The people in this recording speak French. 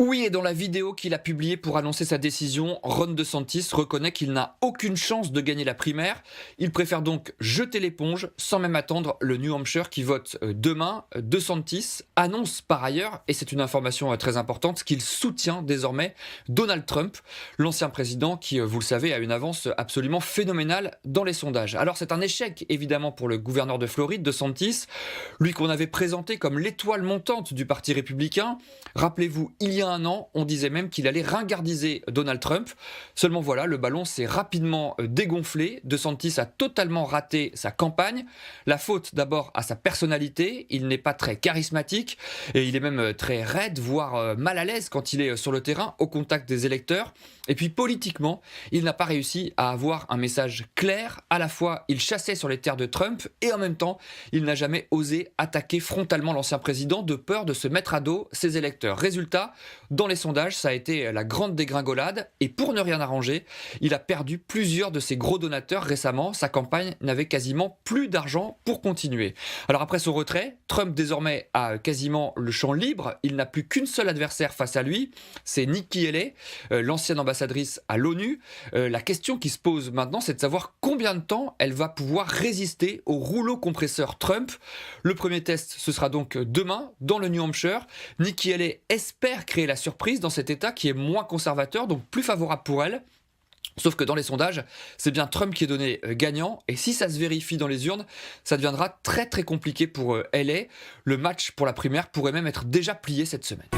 Oui, et dans la vidéo qu'il a publiée pour annoncer sa décision, Ron DeSantis reconnaît qu'il n'a aucune chance de gagner la primaire. Il préfère donc jeter l'éponge sans même attendre le New Hampshire qui vote demain. DeSantis annonce par ailleurs, et c'est une information très importante, qu'il soutient désormais Donald Trump, l'ancien président qui, vous le savez, a une avance absolument phénoménale dans les sondages. Alors c'est un échec évidemment pour le gouverneur de Floride, DeSantis, lui qu'on avait présenté comme l'étoile montante du parti républicain. Rappelez-vous, il y a un an, on disait même qu'il allait ringardiser Donald Trump. Seulement voilà, le ballon s'est rapidement dégonflé. DeSantis a totalement raté sa campagne. La faute d'abord à sa personnalité. Il n'est pas très charismatique et il est même très raide, voire mal à l'aise quand il est sur le terrain, au contact des électeurs. Et puis politiquement, il n'a pas réussi à avoir un message clair. À la fois, il chassait sur les terres de Trump et en même temps, il n'a jamais osé attaquer frontalement l'ancien président de peur de se mettre à dos ses électeurs. Résultat, dans les sondages, ça a été la grande dégringolade et pour ne rien arranger, il a perdu plusieurs de ses gros donateurs récemment. Sa campagne n'avait quasiment plus d'argent pour continuer. Alors après son retrait, Trump désormais a quasiment le champ libre. Il n'a plus qu'une seule adversaire face à lui, c'est Nikki Haley, l'ancienne ambassadrice à l'ONU. La question qui se pose maintenant, c'est de savoir combien de temps elle va pouvoir résister au rouleau compresseur Trump. Le premier test, ce sera donc demain dans le New Hampshire. Nikki Haley espère créer la surprise dans cet État qui est moins conservateur, donc plus favorable pour elle. Sauf que dans les sondages, c'est bien Trump qui est donné gagnant. Et si ça se vérifie dans les urnes, ça deviendra très très compliqué pour Haley. Le match pour la primaire pourrait même être déjà plié cette semaine.